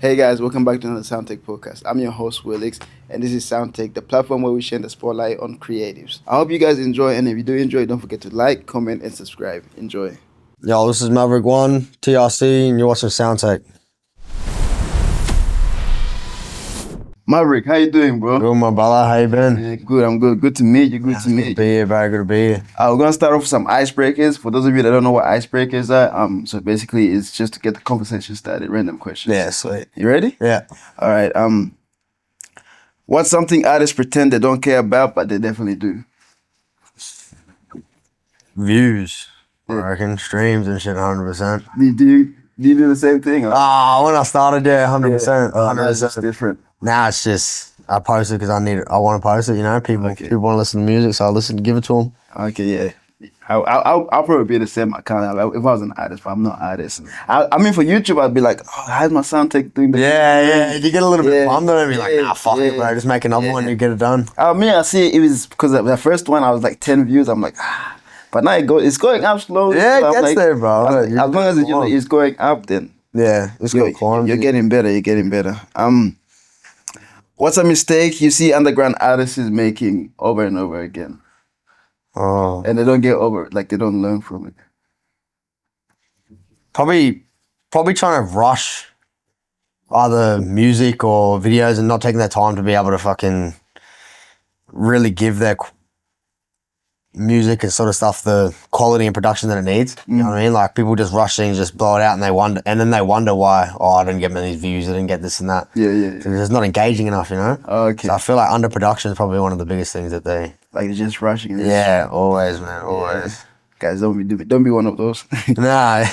Hey guys, welcome back to another SoundTake podcast. I'm your host Willix, and this is SoundTake, the platform where we shine the spotlight on creatives. I hope you guys enjoy, and if you do enjoy, don't forget to like, comment, and subscribe. Enjoy. Yo, this is MAVRICK1, TRC, and you're watching SoundTake. Mavrick, how you doing, bro? Good, my brother. How you been? Yeah, good, I'm good. Good to meet you. Good to meet Good you. to be here, bro. Good to be here. We're gonna start off with some icebreakers. For those of you that don't know what icebreakers are, so basically it's just to get the conversation started. Random questions. Yeah, sweet. You ready? Yeah. All right. What's something artists pretend they don't care about, but they definitely do? Views, I reckon. Streams and shit, 100%. Do you do the same thing? Or? When I started, yeah, 100%. No, it's 100%. just different. Now it's just, I post it because I want to post it, you know? People want to listen to music, so I give it to them. Okay, yeah. I'll probably be the same account if I was an artist, but I'm not an artist. I mean, for YouTube, I'd be like, oh, how's my SoundTake doing? Yeah. You get a little bit bummed on it, be like, nah, fuck it, bro. yeah. Just make another one and you get it done. I mean, I see it was because the first one, I was like 10 views. I'm like, but now it's going up slowly. Yeah, so it gets there, bro. As long as it's going up, then yeah, it's got climb. you're getting better. You're getting better. What's a mistake you see underground artists making over and over again? Oh. And they don't get over it, like they don't learn from it. Probably trying to rush either music or videos and not taking their time to be able to fucking really give their music and sort of stuff the quality and production that it needs. You know what I mean? Like people just rush things, just blow it out, and then they wonder why. Oh, I didn't get many views. I didn't get this and that. Yeah. So it's not engaging enough, you know. Okay. So I feel like underproduction is probably one of the biggest things that they. Like they're just rushing. Yeah, always, man, always. Guys, don't be one of those. Nah.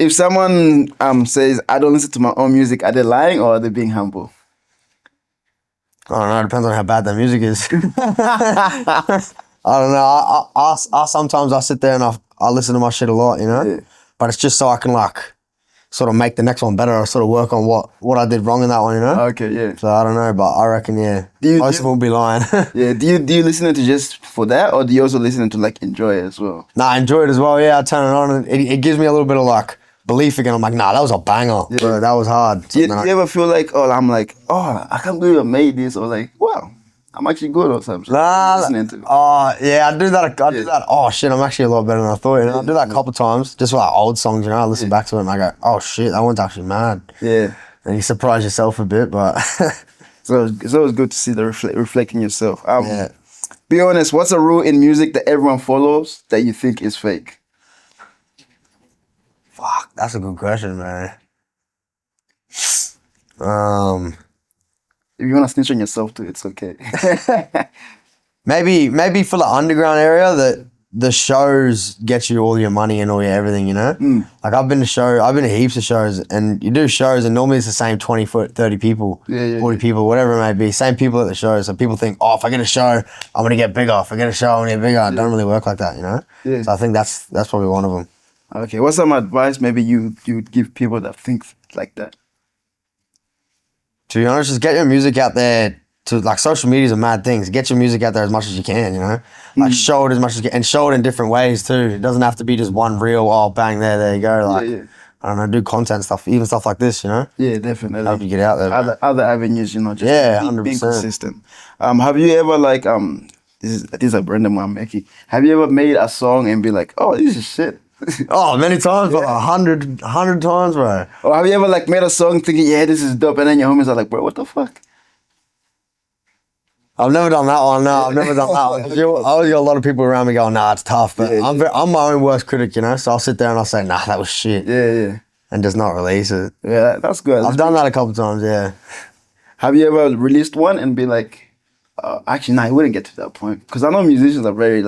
If someone says I don't listen to my own music, are they lying or are they being humble? I don't know. It depends on how bad their music is. I don't know. I sometimes I sit there and I listen to my shit a lot, you know. Yeah. But it's just so I can like sort of make the next one better or sort of work on what I did wrong in that one, you know. Okay, yeah. So I don't know, but I reckon most of them will be lying. Yeah. Do you listen to just for that, or do you also listen to like enjoy it as well? Nah, I enjoy it as well. Yeah, I turn it on and it gives me a little bit of like belief again. I'm like, nah, that was a banger. Yeah. Bro, that was hard. Do you ever feel like, I can't believe I made this, or like, wow, I'm actually good or something? Listening to. Yeah, I do that. I do that. Oh shit, I'm actually a lot better than I thought. You know, I do that a couple of times, just for like old songs. You know, I listen back to it and I go, oh shit, that one's actually mad. Yeah. And you surprise yourself a bit, but So it's always good to see the reflecting yourself. yeah. Be honest. What's a rule in music that everyone follows that you think is fake? Fuck, that's a good question, man. If you want to snitch on yourself too, it's okay. Maybe for the underground area that the shows get you all your money and all your everything, you know? Like I've been to heaps of shows, and you do shows and normally it's the same 20 foot, 30 people, 40 people, whatever it may be, same people at the show. So people think, oh, if I get a show, I'm gonna get bigger. If I get a show, I'm gonna get bigger. It don't really work like that, you know? Yeah. So I think that's probably one of them. Okay, what's some advice maybe you would give people that think like that? To be honest, just get your music out there. To like social media is a mad thing. Get your music out there as much as you can, you know? Like show it as much as you can, and show it in different ways too. It doesn't have to be just one reel, oh bang, there you go. Like I don't know, do content stuff, even stuff like this, you know? Yeah, definitely. Help you get out there. Other avenues, you know, just 100%. being consistent. Have you ever like this is a random one I'm making. Have you ever made a song and be like, oh, this is shit? Oh, many times, bro. 100 times, bro. Or have you ever like made a song thinking, yeah, this is dope, and then your homies are like, bro, what the fuck? I've never done that one. No, I've never done that one. I always got a lot of people around me going, nah, it's tough. But I'm my own worst critic, you know? So I'll sit there and I'll say, nah, that was shit. Yeah. And just not release it. Yeah, that's good. I've done that a couple of times, yeah. Have you ever released one and be like, actually, nah, I wouldn't get to that point. Because I know musicians are very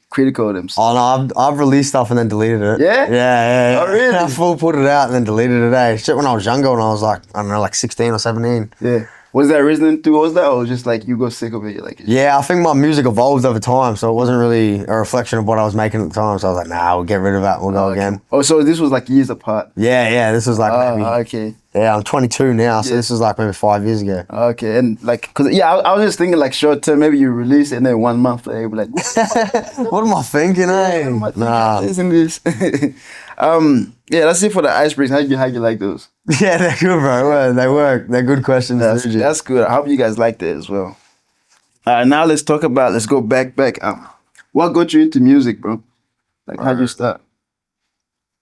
critical of themselves. Oh, no, I've released stuff and then deleted it. Yeah? Yeah. Oh, really? I full put it out and then deleted it, eh? Shit, when I was younger, when I was like, I don't know, like 16 or 17. Yeah. Was there a reason towards that, or just like you got sick of it? You're like, yeah, I think my music evolved over time, so it wasn't really a reflection of what I was making at the time. So I was like, nah, we'll get rid of that. We'll go again. Oh, so this was like years apart. Yeah. This was like maybe okay. Yeah, I'm 22 now, so this was like maybe 5 years ago. Okay, and like, cause I was just thinking like short term, maybe you release it and then 1 month later, you'll be like, What am I thinking, eh? Nah. Listen to this. Yeah, that's it for the icebreakers. How you like those? Yeah, they're good, bro. They work. They're good questions. That's good. I hope you guys liked it as well. Now let's go back. What got you into music, bro? Like, how'd you start?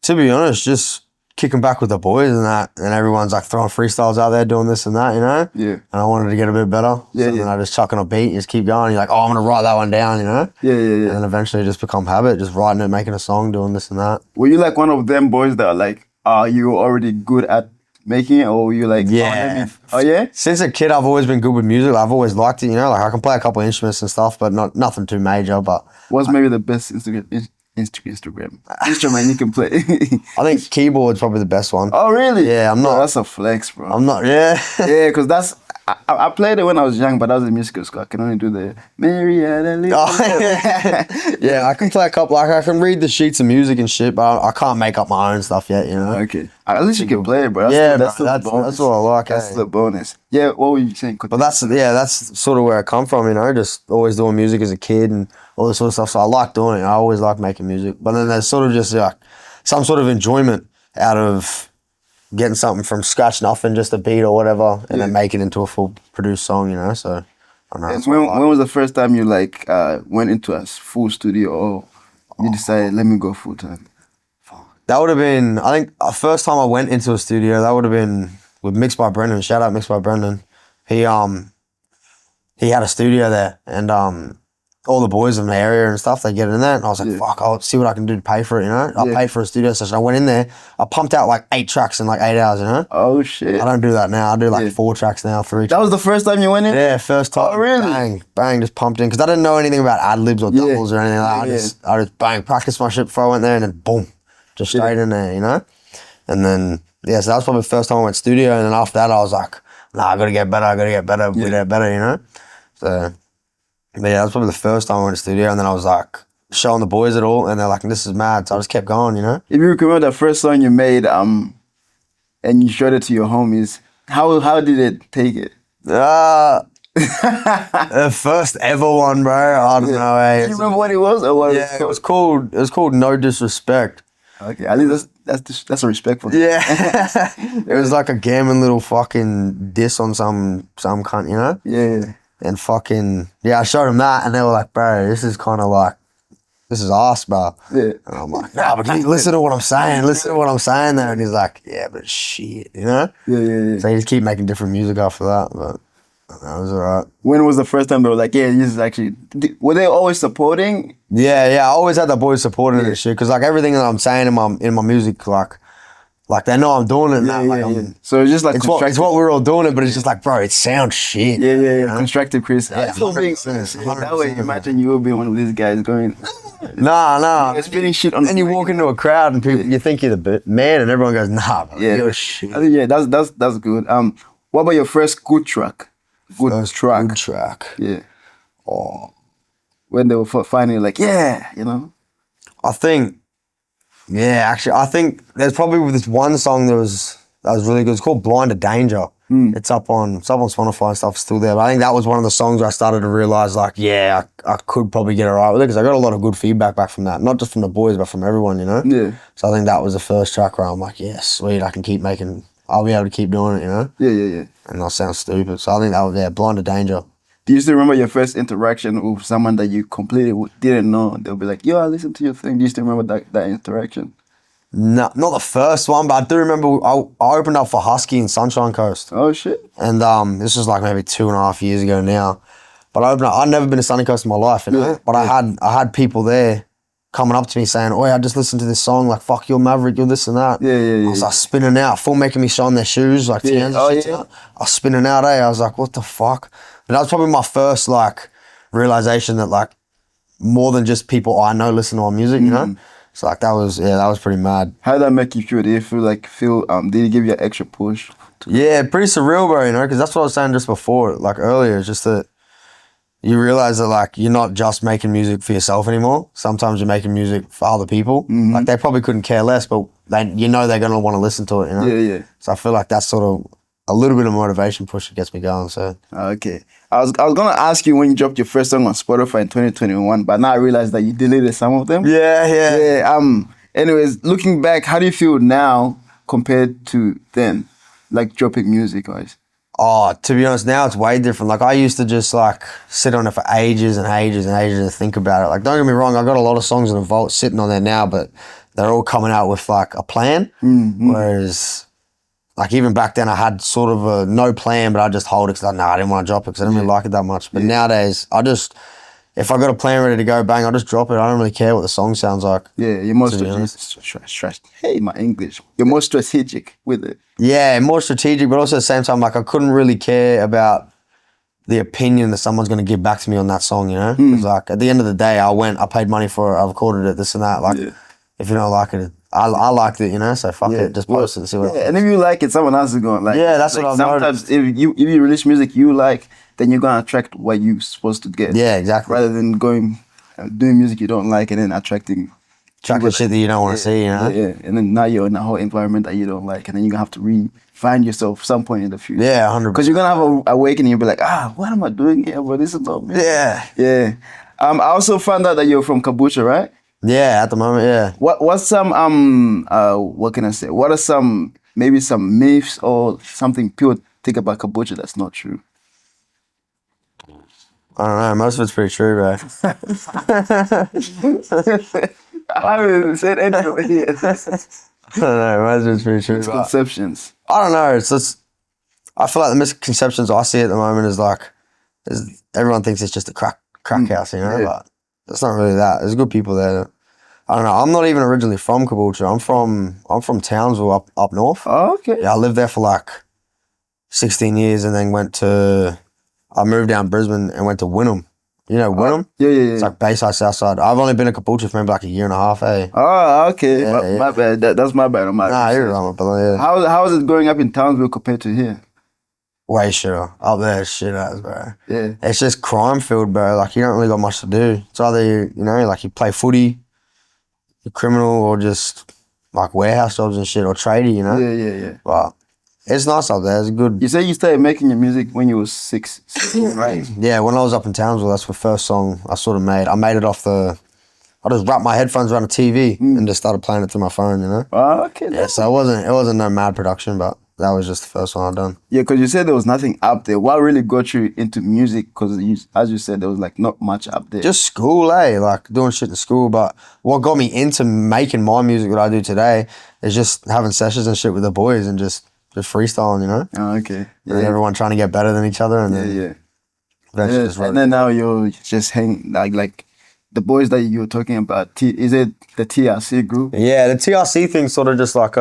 To be honest, just kicking back with the boys and that, and everyone's like throwing freestyles out there, doing this and that, you know? Yeah. And I wanted to get a bit better. Yeah, so then I just chuck on a beat and just keep going. You're like, oh, I'm going to write that one down, you know? Yeah. And then eventually just become habit, just writing it, making a song, doing this and that. Were you like one of them boys that are like, you were already good at making it, or were you like, yeah. Oh, yeah? Since a kid, I've always been good with music. I've always liked it, you know? Like, I can play a couple of instruments and stuff, but nothing too major, but... What's maybe the best instrument you can play? I think keyboard's probably the best one. Oh, really? Yeah, I'm not... Bro, that's a flex, bro. I'm not, yeah. Yeah, because that's... I played it when I was young, but that was in musical school. I can only do the Marietta. Yeah, I can play a couple. Like, I can read the sheets of music and shit, but I can't make up my own stuff yet, you know? Okay. At least you can play it, bro. That's what I like. That's the bonus. Yeah, what were you saying? But that's sort of where I come from, you know? Just always doing music as a kid and all this sort of stuff. So I like doing it. I always like making music. But then there's sort of just like some sort of enjoyment out of getting something from scratch, nothing, just a beat or whatever, and then make it into a full produced song, you know? So, I don't know. When was the first time you like went into a full studio, or you decided, let me go full time? That would have been, I think, the first time I went into a studio, that would have been with Mixed by Brendan. Shout out Mixed by Brendan. He had a studio there, and all the boys in the area and stuff, they get in there, and I was like, fuck, I'll see what I can do to pay for it, you know? I'll pay for a studio session. I went in there, I pumped out like 8 tracks in like 8 hours, you know? Oh, shit. I don't do that now. I do like 4 tracks now, 3 tracks. That was the first time you went in? Yeah, first time. Oh, really? Bang, bang, just pumped in. Because I didn't know anything about ad-libs or doubles or anything like that. I just bang, practiced my shit before I went there, and then boom, just straight in there, you know? And then, so that was probably the first time I went studio, and then after that, I was like, nah, I gotta get better, you know? So... But yeah, that was probably the first time I went to studio, and then I was like showing the boys it all, and they're like, "This is mad." So I just kept going, you know. If you remember the first song you made, and you showed it to your homies, how did it take it? The first ever one, bro. I don't know. Do you remember what it was? Or what it was called No Disrespect. Okay, at least that's a respectful. Yeah, it was like a gammon little fucking diss on some cunt, you know. Yeah. And fucking, I showed them that, and they were like, bro, this is kind of like, this is ass, bro. Yeah. And I'm like, nah, but listen to what I'm saying. Listen to what I'm saying there. And he's like, yeah, but shit, you know? Yeah. So he just keep making different music after that, but that was all right. When was the first time they were like, yeah, this is actually, were they always supporting? Yeah, I always had the boys supporting this shit, because like everything that I'm saying in my music, like they know I'm doing it. So it's just like it's what we're all doing it, but it's just like, bro, it sounds shit. Yeah. You know? Constructive criticism. Yeah, 100%. That way, imagine you will be one of these guys going. Nah. You're spitting shit on. And you walk into a crowd and people, you think you're the man, and everyone goes, nah, bro, you're shit. Yeah, that's good. What about your first good track? Good track. Yeah. Oh. When they were finally like, yeah, you know. I think there's probably this one song that was really good. It's called Blind to Danger. It's up on Spotify and stuff, still there. But I think that was one of the songs where I started to realize, like, I could probably get it right with it, because I got a lot of good feedback back from that. Not just from the boys, but from everyone, you know? Yeah. So I think that was the first track where I'm like, yeah, sweet, I'll be able to keep doing it, you know? Yeah. And I'll sound stupid. So I think that was, Blind to Danger. Do you still remember your first interaction with someone that you completely didn't know? They'll be like, yo, I listened to your thing. Do you still remember that interaction? No, not the first one, but I do remember I opened up for Husky in Sunshine Coast. Oh, shit. And this was like maybe 2.5 years ago now. But I'd never been to Sunny Coast in my life, you know? Yeah. But I had people there coming up to me saying, "Oh, I just listened to this song, like, fuck, you're Mavrick, you're this and that." Yeah. I was like spinning out, full making me shine their shoes, like TNs and shit. I was spinning out, I was like, what the fuck? But that was probably my first, like, realization that, like, more than just people I know listen to my music, you know? So, like, that was pretty mad. How did that make you feel? Did you feel did it give you an extra push? Yeah, pretty surreal, bro, you know? Because that's what I was saying just before, like, earlier, it's just that you realize that, like, you're not just making music for yourself anymore. Sometimes you're making music for other people. Like, they probably couldn't care less, but they're gonna want to listen to it, you know. Yeah. So I feel like that's sort of a little bit of motivation push that gets me going. So okay, I was gonna ask you when you dropped your first song on Spotify in 2021, but now I realized that you deleted some of them. yeah. Anyways, looking back, how do you feel now compared to then, like dropping music wise? Oh, to be honest, now it's way different. Like I used to just like sit on it for ages and ages and ages and think about it. Like don't get me wrong, I got a lot of songs in the vault sitting on there now, but they're all coming out with like a plan. Whereas like even back then I had sort of a no plan, but I just hold it because I didn't want to drop it because I didn't really like it that much. But nowadays if I got a plan ready to go, bang, I'll just drop it. I don't really care what the song sounds like. Yeah, you're more You're more strategic with it. Yeah, more strategic, but also at the same time, like I couldn't really care about the opinion that someone's going to give back to me on that song, you know? Because like at the end of the day, I paid money for it, I recorded it, this and that. Like if you don't like it, I liked it, you know? So fuck it, just post it and see what and if you like it, someone else is going to like yeah, that's like what I've sometimes noticed. if you release music you like, then you're going to attract what you're supposed to get. Yeah, exactly. Rather than doing music you don't like and then attracting shit that you don't want to see, you know? Yeah, and then now you're in a whole environment that you don't like, and then you're going to have to find yourself some point in the future. Yeah, 100%. Because you're going to have an awakening, you'll be like, what am I doing here? But this is not me. Yeah. I also found out that you're from Kabucha, right? Yeah, at the moment, yeah. What's some, what can I say? What are maybe some myths or something people think about Kabucha that's not true? I don't know, most of it's pretty true, bro. I haven't said anything yet. I don't know, most of it's pretty true. Misconceptions. I don't know, it's just, I feel like the misconceptions I see at the moment is everyone thinks it's just a crack house, you know, but it's not really that. There's good people there. I don't know, I'm not even originally from Caboolture. I'm from Townsville up north. Oh, okay. Yeah, I lived there for like 16 years and then I moved down Brisbane and went to Wynnum. You know Wynnum? Yeah. It's like Bayside, Southside. I've only been in Caboolture for maybe like a year and a half, eh? Oh, okay. My bad. That's my bad. Nah, you're right, my brother, yeah. How is it growing up in Townsville compared to here? Way shitter. Up there, shit ass, bro. Yeah. It's just crime filled, bro. Like, you don't really got much to do. It's either, you play footy, you're criminal, or just, like, warehouse jobs and shit, or tradie, you know? Yeah. But it's nice up there. It's good. You say you started making your music when you was 16, right? Yeah, when I was up in Townsville, that's the first song I sort of made. I made it off I just wrapped my headphones around a TV and just started playing it through my phone, you know? Oh, okay. Yeah, so it wasn't no mad production, but that was just the first one I done. Yeah, because you said there was nothing up there. What really got you into music? Because as you said, there was like not much up there. Just school, eh? Like doing shit in school. But what got me into making my music that I do today is just having sessions and shit with the boys and just freestyling, you know? Oh, okay. Yeah. And everyone trying to get better than each other. And then now you're just hanging, like the boys that you were talking about, is it the TRC group? Yeah, the TRC thing's sort of just like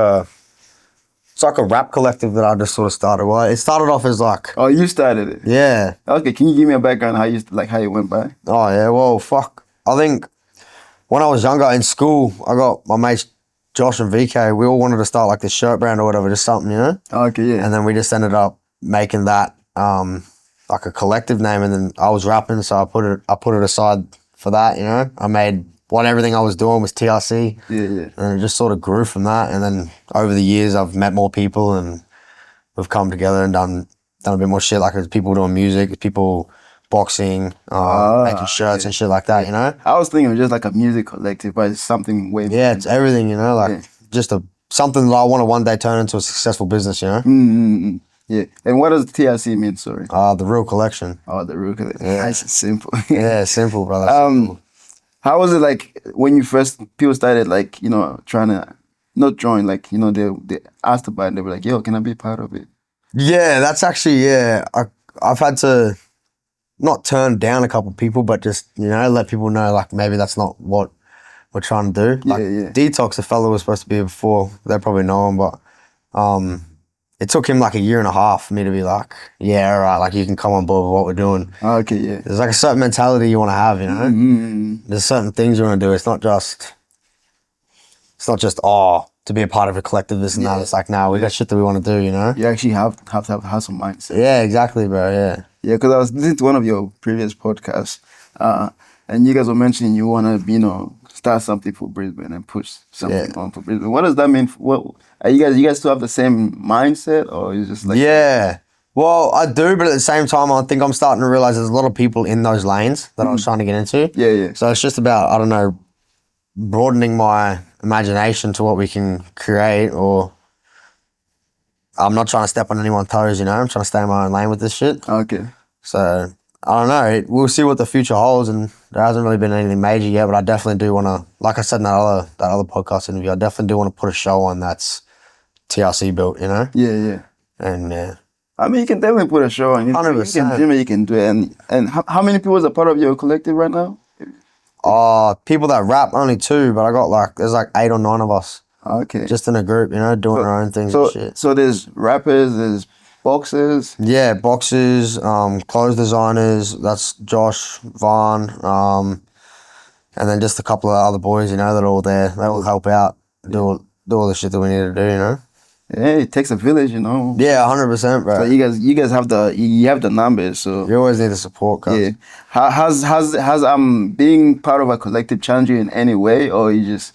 it's like a rap collective that I just sort of started. Well, it started off as like... Oh, you started it? Yeah. Okay, can you give me a background how you went by? Oh, yeah, well, fuck. I think when I was younger in school, I got my mates Josh and VK, we all wanted to start like this shirt brand or whatever, just something, you know? Okay, yeah. And then we just ended up making that like a collective name, and then I was rapping, so I put it aside for that, you know? I made everything I was doing was TRC. Yeah. And it just sort of grew from that. And then over the years I've met more people and we've come together and done a bit more shit, like there's people doing music, there's people boxing, making shirts and shit like that, you know? I was thinking it was just like a music collective, but it's something way more. Yeah, it's everything, you know, like just something that I want to one day turn into a successful business, you know? Mm-hmm. Yeah. And what does TRC mean, sorry? The Real Collection. Oh, the Real Collection. Yeah. Nice and simple. Yeah, simple, brother. Simple. How was it like when people started like, trying to not join, like, they asked about it and they were like, yo, can I be part of it? Yeah, that's actually, I've had to not turn down a couple of people, but just, let people know, like, maybe that's not what we're trying to do. Like, Detox, the fellow was supposed to be here before, they probably know him, but it took him like a year and a half for me to be like, yeah, all right, like you can come on board with what we're doing. Okay, yeah. There's like a certain mentality you want to have, you know? Mm-hmm. There's certain things you want to do. It's not just, to be a part of a collective, this and that. It's like, we got shit that we want to do, you know? You actually have to have some mindset. Yeah, exactly, bro, yeah. Yeah, because I was listening to one of your previous podcasts, and you guys were mentioning you want to, start something for Brisbane and push something on for Brisbane. What does that mean? What are you guys still have the same mindset, or you just like? Yeah. Well, I do, but at the same time, I think I'm starting to realize there's a lot of people in those lanes that I was trying to get into. Yeah. So it's just about, I don't know, broadening my imagination to what we can create, or I'm not trying to step on anyone's toes, you know? I'm trying to stay in my own lane with this shit. Okay. So, I don't know. We'll see what the future holds, and there hasn't really been anything major yet, but I definitely do want to, like I said in that other podcast interview, I definitely do want to put a show on that's TRC built, you know? Yeah. And I mean, you can definitely put a show on. You 100%. can dream it, you can do it. And how many people is a part of your collective right now? People that rap, only 2, but I got there's 8 or 9 of us. Okay. Just in a group, you know, doing our own things and shit. So there's rappers, there's boxers. Yeah, boxers, clothes designers, that's Josh, Vaughn, and then just a couple of other boys, you know, that are all there. They all help out, do all the shit that we need to do, you know? Yeah, it takes a village, you know. Yeah, 100%, bro. So you guys have the numbers, so you always need the support, cuz. yeah. Has being part of a collective challenged you in any way, or you just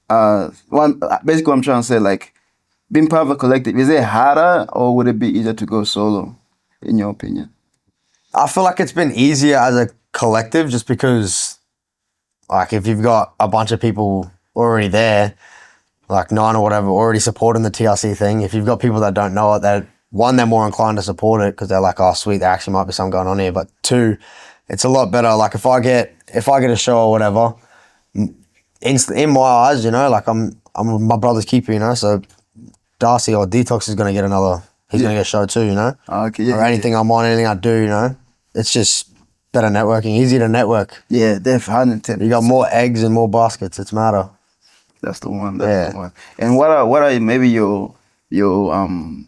basically what I'm trying to say, like, being part of a collective, is it harder or would it be easier to go solo, in your opinion? I feel like it's been easier as a collective just because, like, if you've got a bunch of people already there, like 9 or whatever, already supporting the TRC thing, if you've got people that don't know it, they're more inclined to support it because they're like, oh, sweet, there actually might be something going on here. But 2, it's a lot better. Like, if I get a show or whatever, in my eyes, you know, like, I'm my brother's keeper, you know, so Darcy or Detox is going to get he's going to get a show too, you know? Okay, yeah. Or anything I'm on, anything I do, you know? It's just better networking, easier to network. Yeah, definitely. You got more eggs and more baskets, it's matter. That's the one. That's the one. And what are maybe your goals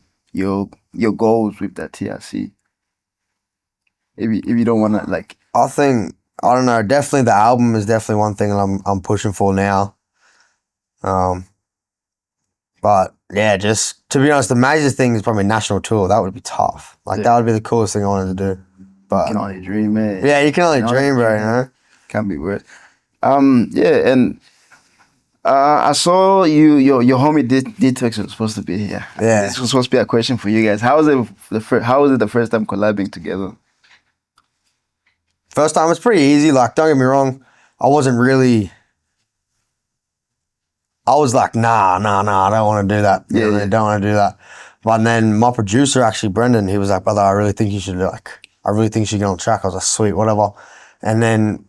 with that TRC? If you don't want to, like, I think, I don't know, definitely the album is definitely one thing that I'm pushing for now. But yeah, just to be honest, the major thing is probably national tour. That would be tough. Like, that would be the coolest thing I wanted to do. But you can only dream, man. Yeah, you can only dream, bro, you know? Can't be worse. Yeah, and I saw your homie Detox was supposed to be here. Yeah. This was supposed to be a question for you guys. How was it the first time collabing together? First time was pretty easy. Like, don't get me wrong, I was like, nah, I don't want to do that. You know, I don't want to do that. But then my producer, actually, Brendan, he was like, brother, I really think you should get on track. I was like, sweet, whatever. And then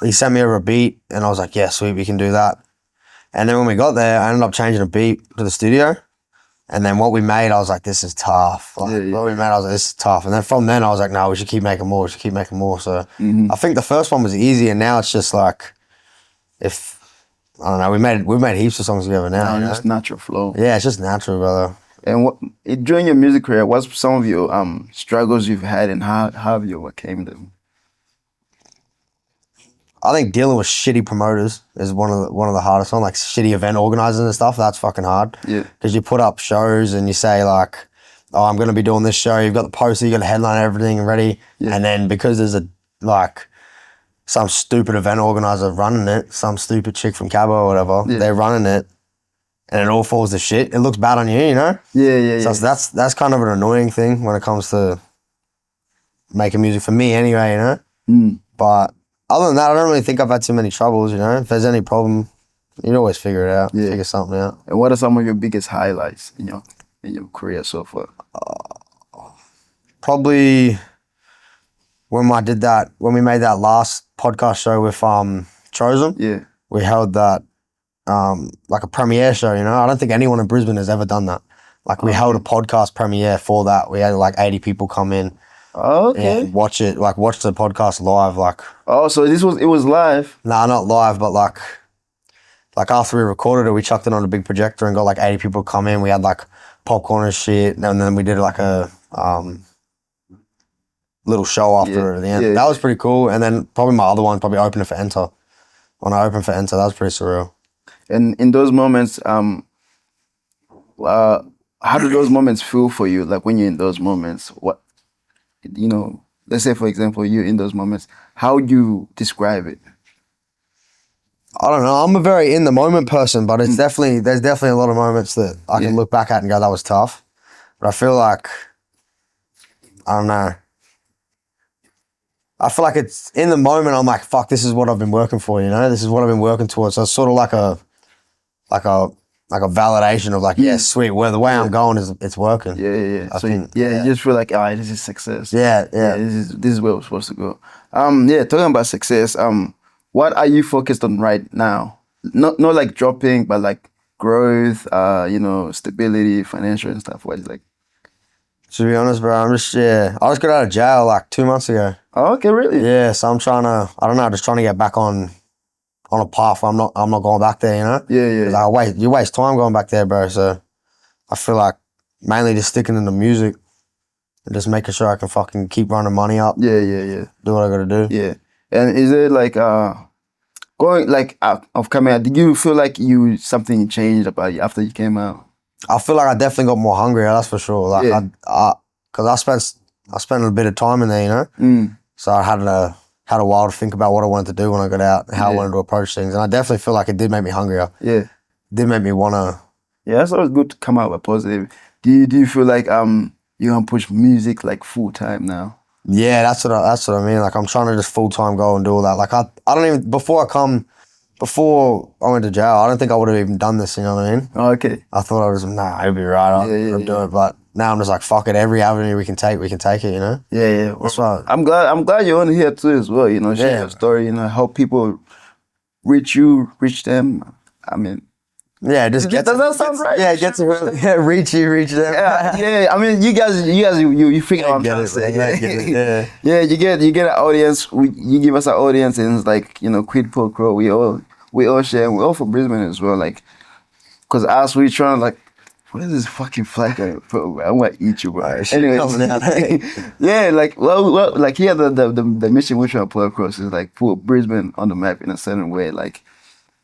he sent me over a beat, and I was like, yeah, sweet, we can do that. And then when we got there, I ended up changing a beat to the studio. And then what we made, I was like, this is tough. What we made, I was like, this is tough. And then from then, I was like, no, we should keep making more. So I think the first one was easy, and now it's just like, I don't know, we've made heaps of songs together now. No, just natural flow. Yeah, it's just natural, brother. And during your music career, what's some of your struggles you've had, and how have you overcame them? I think dealing with shitty promoters is one of the hardest ones, like shitty event organizers and stuff. That's fucking hard. Yeah. Because you put up shows and you say like, oh, I'm going to be doing this show. You've got the poster, you got the headline, everything ready. Yeah. And then because there's some stupid event organizer running it, some stupid chick from Cabo or whatever, they're running it, and it all falls to shit. It looks bad on you, you know? Yeah. So that's kind of an annoying thing when it comes to making music for me anyway, you know? But other than that, I don't really think I've had too many troubles, you know? If there's any problem, you'd always figure it out, figure something out. And what are some of your biggest highlights in your career so far? Probably when we made that last podcast show with Chosen. Yeah. We held that like a premiere show, you know? I don't think anyone in Brisbane has ever done that. Like, we held a podcast premiere for that. We had like 80 people come in. Oh, okay. And watch the podcast live, like. Oh, so it was live? Nah, not live, but like after we recorded it, we chucked it on a big projector and got like 80 people come in. We had like popcorn and shit, and then we did like a little show after at the end. That was pretty cool. And then probably my other one, probably opening for Enter. When I opened for Enter, that was pretty surreal. And in those moments, how do those moments feel for you? Like, when you're in those moments, what, you know, let's say, for example, you're in those moments, how do you describe it? I don't know. I'm a very in the moment person, but there's definitely a lot of moments that I can look back at and go, that was tough. But I feel like, I don't know. I feel like it's in the moment. I'm like, fuck, this is what I've been working for. This is what I've been working towards. So it's sort of like a validation of like, yeah, sweet. Where the way I'm going is it's working. Yeah. I think, you just feel like, all right, this is success. Yeah. This is where we're supposed to go. Talking about success. What are you focused on right now? Not like dropping, but like growth. Stability, financial and stuff. What is like? To be honest, bro, I just got out of jail like 2 months ago. Oh, okay, really? Yeah, so I'm trying to, I don't know, just trying to get back on a path where I'm not going back there, Yeah. You waste time going back there, bro. So I feel like mainly just sticking in the music and just making sure I can fucking keep running money up. Yeah. Do what I gotta do. Yeah. And is it like going like out of coming out? Did you feel like something changed about you after you came out? I feel like I definitely got more hungry. That's for sure. Like because I spent a bit of time in there, So I had a while to think about what I wanted to do when I got out, and how I wanted to approach things, and I definitely feel like it did make me hungrier. Yeah, it did make me wanna. Yeah, that's always good to come out with positive. Do you feel like you're gonna push music like full time now? Yeah, that's what I mean. Like I'm trying to just full time go and do all that. Like I don't even before I went to jail, I don't think I would have even done this, you know what I mean? Oh, okay. I thought it'd be right, I'll do it, but now I'm just like, fuck it, every avenue we can take it, Yeah. That's right. I'm glad you're on here too as well, share your story, help people reach them. I mean, yeah, does that sound right? Yeah, reach them. Yeah. I mean, you guys, you figure out what I'm trying to say. Yeah, you get an audience. You give us an audience, and it's like quid pro quo. We all share. And we're all from Brisbane as well. Like, cause us, we trying to like, what is this fucking flag? I want to eat you, bro. Anyway, yeah, like well, like here the mission we're trying to put across is like put Brisbane on the map in a certain way, like.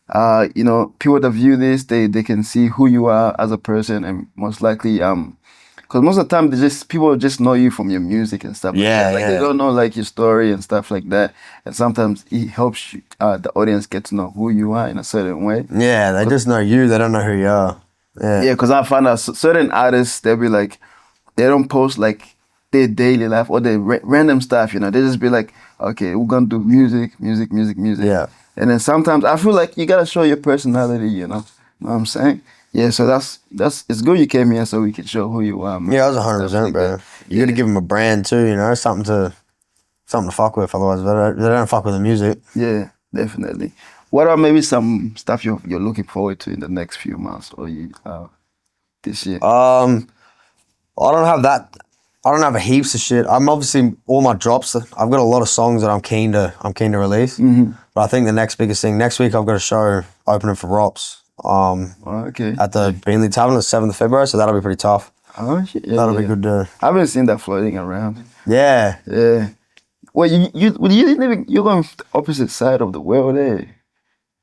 People that view this, they can see who you are as a person, and most likely, because most of the time people just know you from your music and stuff. They don't know like your story and stuff like that. And sometimes it helps you, the audience get to know who you are in a certain way. Yeah, they just know you. They don't know who you are. Yeah, because I found out certain artists, they'll be like, they don't post like their daily life or their random stuff. They just be like, okay, we're gonna do music. Yeah. And then sometimes I feel like you gotta show your personality, you know what I'm saying? Yeah, so that's it's good you came here so we can show who you are, man. Yeah, that was 100%, bro. You gotta give them a brand too, something to fuck with. Otherwise, they don't fuck with the music. Yeah, definitely. What are maybe some stuff you're looking forward to in the next few months or this year? I don't have that. I don't have heaps of shit. I'm obviously all my drops. I've got a lot of songs that I'm keen to release. Mm-hmm. But I think the next biggest thing next week I've got a show opening for Rops. Okay. At the Beanley Tavern on the 7th of February, so that'll be pretty tough. Oh shit. Yeah, that'll be good. I haven't seen that floating around. Yeah. Yeah. Well, you're going the opposite side of the world, eh?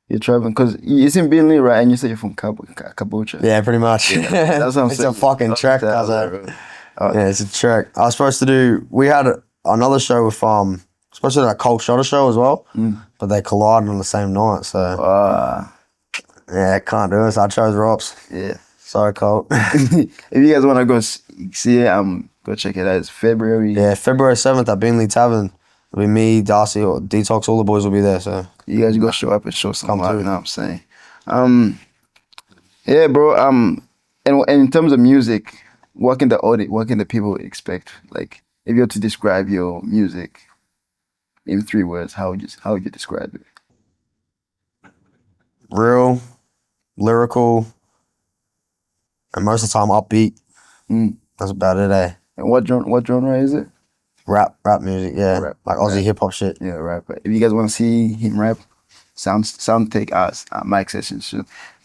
You're traveling because it's in Beanley, right? And you say you're from Cabocha. Yeah, pretty much. Yeah, that's what I'm saying. It's a fucking trek, yeah, it's a trek. I was supposed to do. We had another show with supposed to do that Cold Shotter show as well, but they collided on the same night. So yeah, can't do it. So I chose Rops. Yeah, sorry, Colt. If you guys want to go see it, go check it out. It's February. Yeah, February 7th at Beanley Tavern. It'll be me, Darcy, or Detox. All the boys will be there. So you guys go show up and show some love. You know what I'm saying? Yeah, bro. And in terms of music. What can the people expect? Like, if you were to describe your music in 3 words, how would you describe it? Real, lyrical, and most of the time upbeat. That's about it, eh? And what genre is it? Rap music, yeah. Like Aussie hip hop shit. Yeah, rap. If you guys want to see him rap, SoundTake us mic sessions.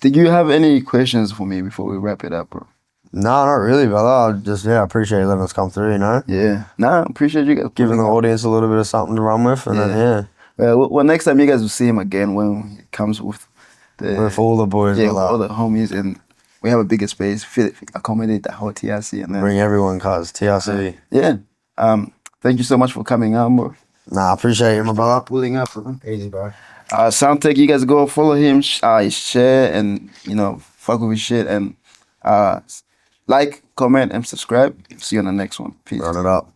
Do you have any questions for me before we wrap it up, bro? No, not really, brother. I appreciate you letting us come through, Yeah. Nah, appreciate you guys giving the audience a little bit of something to run with, and then well, next time you guys will see him again when he comes with all the boys, with all the homies, and we have a bigger space, accommodate the whole TRC, and then bring everyone, cause TRC. Yeah. Thank you so much for coming on, bro. Nah, I appreciate you, my brother. Pulling up. Easy, bro. SoundTake, you guys go follow him, share, and fuck with his shit, and like, comment, and subscribe. See you on the next one. Peace. Run it up.